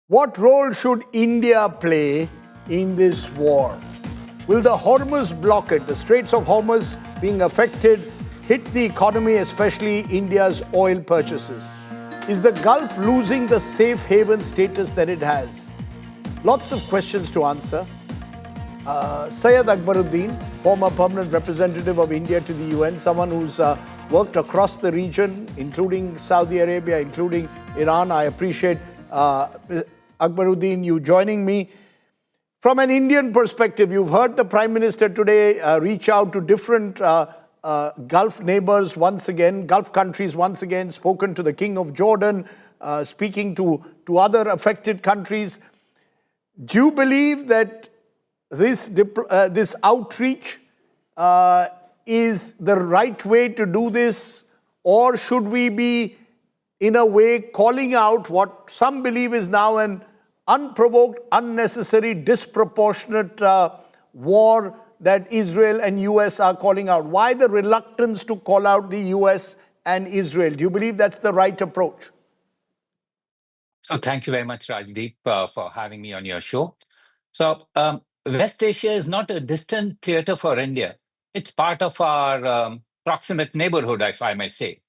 What role should India play in this war? Will the Hormuz blockade, the Straits of Hormuz being affected, hit the economy, especially India's oil purchases? Is the Gulf losing the safe haven status that it has? Lots of questions to answer. Syed Akbaruddin, former permanent representative of India to the UN, someone who's worked across the region, including Saudi Arabia, including Iran. I appreciate Akbaruddin, you joining me. From an Indian perspective, you've heard the Prime Minister today reach out to different Gulf neighbors once again, Gulf countries once again, spoken to the King of Jordan, speaking to other affected countries. Do you believe that this outreach is the right way to do this, or should we be, in a way, calling out what some believe is now an unprovoked, unnecessary, disproportionate war that Israel and US are calling out? Why the reluctance to call out the US and Israel? Do you believe that's the right approach? So thank you very much, Rajdeep, for having me on your show. So West Asia is not a distant theater for India. It's part of our proximate neighborhood, if I may say.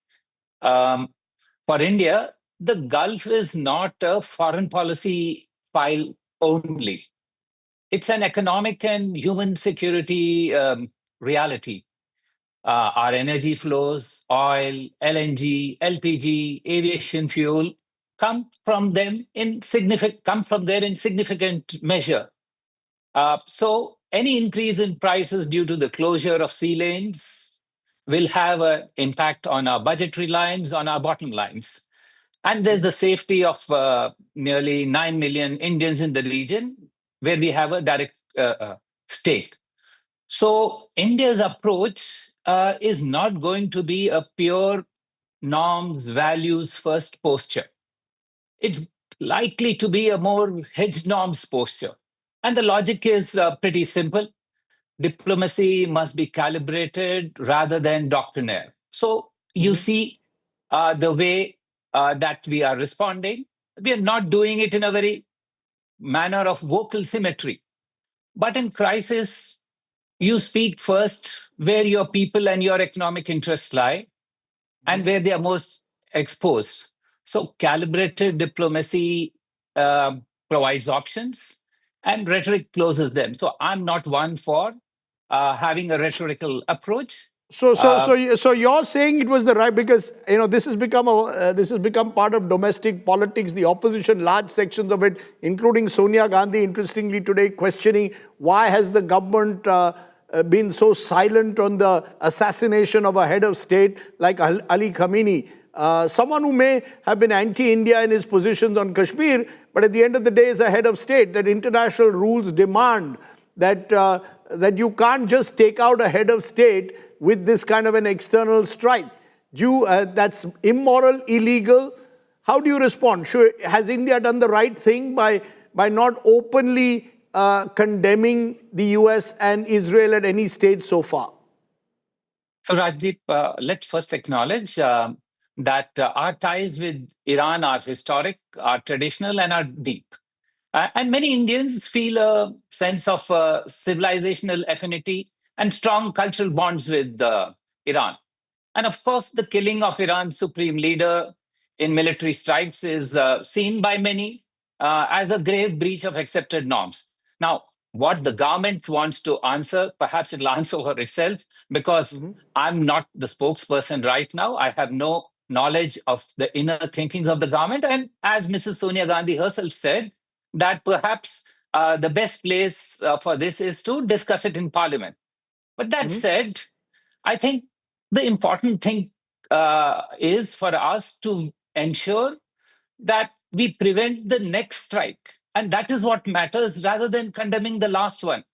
For India, the Gulf is not a foreign policy file only. It's an economic and human security reality. Our energy flows, oil, LNG, LPG, aviation fuel, come from there in significant measure. So any increase in prices due to the closure of sea lanes will have an impact on our budgetary lines, on our bottom lines. And there's the safety of nearly 9 million Indians in the region, where we have a direct stake. So India's approach is not going to be a pure norms, values first posture. It's likely to be a more hedged norms posture. And the logic is pretty simple. Diplomacy must be calibrated rather than doctrinaire. So you see the way that we are responding. We are not doing it in a very manner of vocal symmetry. But in crisis, you speak first where your people and your economic interests lie and where they are most exposed. So calibrated diplomacy provides options and rhetoric closes them. So I'm not one for having a rhetorical approach. So you're saying it was the right, because this has become part of domestic politics. The opposition, large sections of it, including Sonia Gandhi, interestingly today questioning why has the government been so silent on the assassination of a head of state like Ali Khamenei, someone who may have been anti-India in his positions on Kashmir, but at the end of the day is a head of state. That international rules demand that you can't just take out a head of state with this kind of an external strike. That's immoral, illegal. How do you respond? Has India done the right thing by not openly condemning the US and Israel at any stage so far? So Rajdeep, let's first acknowledge that our ties with Iran are historic, are traditional, and are deep. And many Indians feel a sense of civilizational affinity and strong cultural bonds with Iran. And of course, the killing of Iran's supreme leader in military strikes is seen by many as a grave breach of accepted norms. Now, what the government wants to answer, perhaps it'll answer for itself, because I'm not the spokesperson right now. I have no knowledge of the inner thinkings of the government. And as Mrs. Sonia Gandhi herself said, that perhaps the best place for this is to discuss it in Parliament. But that said, I think the important thing is for us to ensure that we prevent the next strike. And that is what matters, rather than condemning the last one.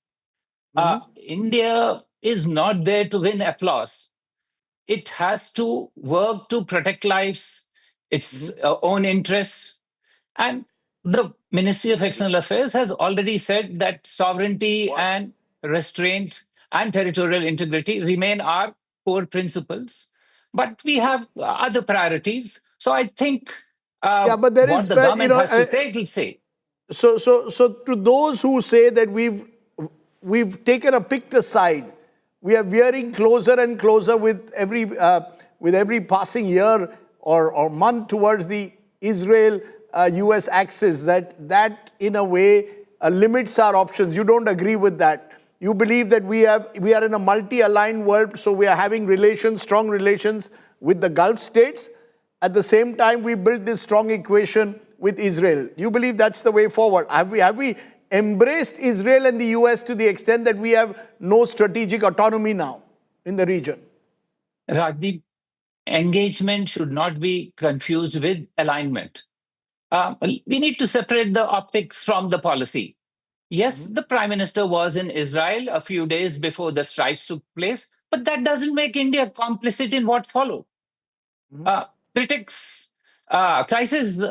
India is not there to win applause. It has to work to protect lives, its own interests. And the Ministry of External Affairs has already said that sovereignty and restraint and territorial integrity remain our core principles. But we have other priorities. So I think but there what is, the government has to say, it will say. So to those who say that we've taken a picture side, we are veering closer and closer with every passing year or month towards the Israel US axis, that in a way limits our options. You don't agree with that. You believe that we are in a multi-aligned world, so we are having strong relations with the Gulf states. At the same time, we built this strong equation with Israel. You believe that's the way forward? Have we embraced Israel and the US to the extent that we have no strategic autonomy now in the region? Rajdeep, engagement should not be confused with alignment. We need to separate the optics from the policy. Yes, the Prime Minister was in Israel a few days before the strikes took place, but that doesn't make India complicit in what followed. Critics, crises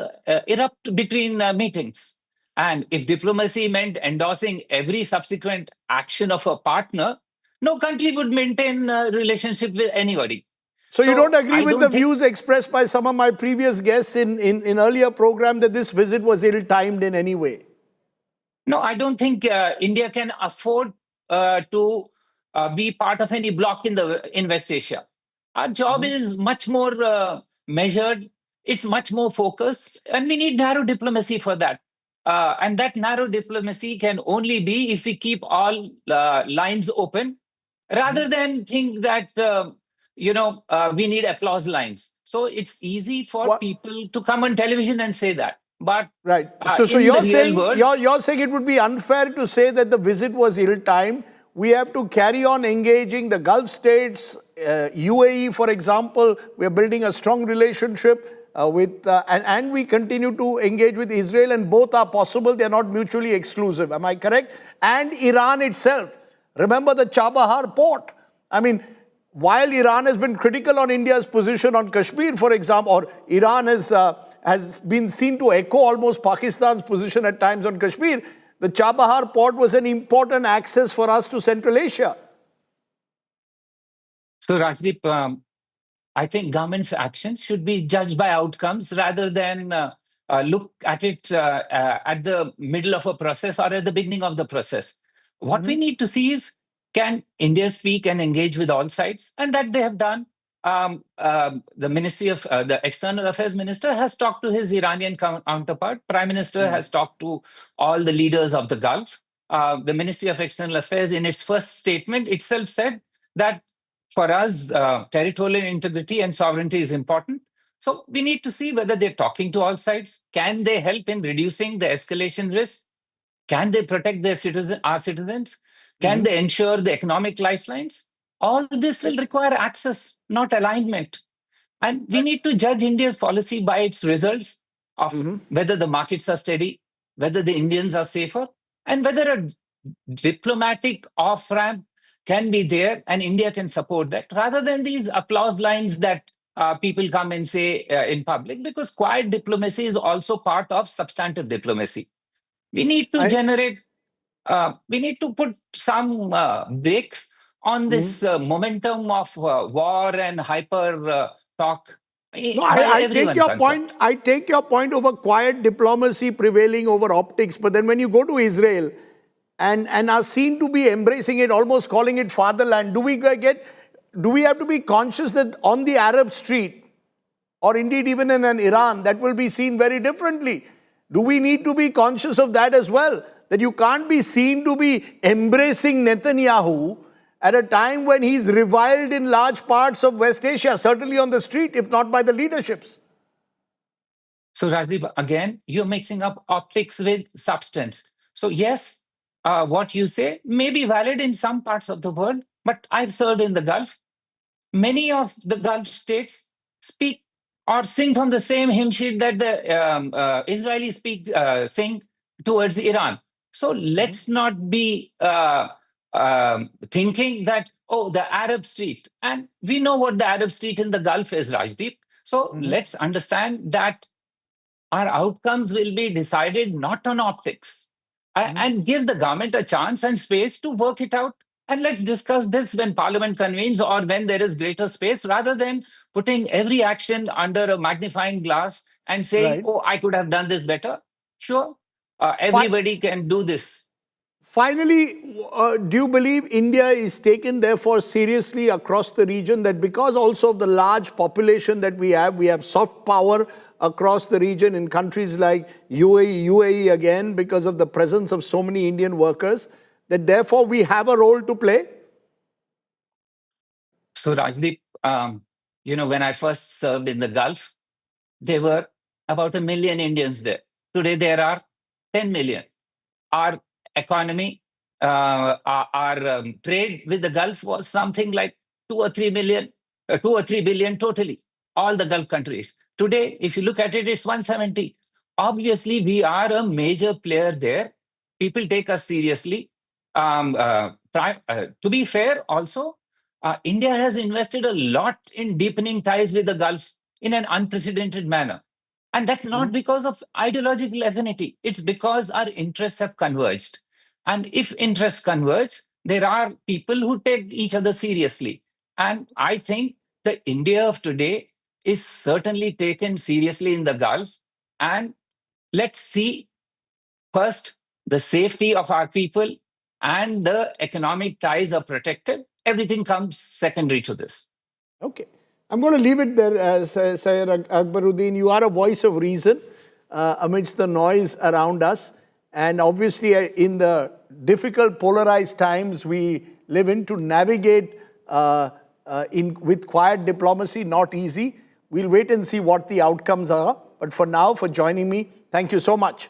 erupt between meetings. And if diplomacy meant endorsing every subsequent action of a partner, no country would maintain a relationship with anybody. So you don't agree with the views expressed by some of my previous guests in earlier program that this visit was ill-timed in any way? No, I don't think India can afford to be part of any bloc in West Asia. Our job is much more measured. It's much more focused, and we need narrow diplomacy for that. And that narrow diplomacy can only be if we keep all lines open, rather than think that we need applause lines. So it's easy for people to come on television and say that. But right. So you're saying it would be unfair to say that the visit was ill-timed. We have to carry on engaging the Gulf states, UAE, for example. We are building a strong relationship and we continue to engage with Israel, and both are possible. They are not mutually exclusive. Am I correct? And Iran itself. Remember the Chabahar port. I mean, while Iran has been critical on India's position on Kashmir, for example, or Iran has been seen to echo almost Pakistan's position at times on Kashmir, the Chabahar port was an important access for us to Central Asia. So, Rajdeep, I think government's actions should be judged by outcomes rather than look at it at the middle of a process or at the beginning of the process. What we need to see is, can India speak and engage with all sides? And that they have done. The Ministry of the External Affairs Minister has talked to his Iranian counterpart. Prime Minister has talked to all the leaders of the Gulf. The Ministry of External Affairs, in its first statement itself, said that for us, territorial integrity and sovereignty is important. So we need to see whether they're talking to all sides. Can they help in reducing the escalation risk? Can they protect our citizens? Can they ensure the economic lifelines? All this will require access, not alignment. And we need to judge India's policy by its results of whether the markets are steady, whether the Indians are safer, and whether a diplomatic off-ramp can be there and India can support that, rather than these applause lines that people come and say in public, because quiet diplomacy is also part of substantive diplomacy. We need to we need to put some brakes on this momentum of war and hyper talk. No, I take your point. I take your point over quiet diplomacy prevailing over optics. But then when you go to Israel and are seen to be embracing it, almost calling it fatherland, do we have to be conscious that on the Arab street, or indeed even in an Iran, that will be seen very differently? Do we need to be conscious of that as well? That you can't be seen to be embracing Netanyahu at a time when he's reviled in large parts of West Asia, certainly on the street, if not by the leaderships. So, Rajdeep, again, you're mixing up optics with substance. So, yes, what you say may be valid in some parts of the world, but I've served in the Gulf. Many of the Gulf states speak or sing from the same hymn sheet that the Israelis sing towards Iran. So let's not be thinking that, oh, the Arab street. And we know what the Arab street in the Gulf is, Rajdeep. So let's understand that our outcomes will be decided not on optics. And give the government a chance and space to work it out. And let's discuss this when Parliament convenes or when there is greater space, rather than putting every action under a magnifying glass and saying, oh, I could have done this better. Sure. Everybody can do this. Finally, do you believe India is taken therefore seriously across the region, that because also of the large population that we have soft power across the region in countries like UAE again, because of the presence of so many Indian workers, that therefore we have a role to play? So Rajdeep, when I first served in the Gulf, there were about 1 million Indians there. Today there are 10 million. Our economy, our trade with the Gulf was something like 2 or 3 billion totally, all the Gulf countries. Today, if you look at it, it's 170. Obviously, we are a major player there. People take us seriously. To be fair, also, India has invested a lot in deepening ties with the Gulf in an unprecedented manner. And that's not because of ideological affinity. It's because our interests have converged. And if interests converge, there are people who take each other seriously. And I think the India of today is certainly taken seriously in the Gulf. And let's see first the safety of our people and the economic ties are protected. Everything comes secondary to this. Okay. I'm going to leave it there, Syed Akbaruddin. You are a voice of reason amidst the noise around us. And obviously, in the difficult, polarized times we live in, to navigate with quiet diplomacy, not easy. We'll wait and see what the outcomes are. But for now, for joining me, thank you so much.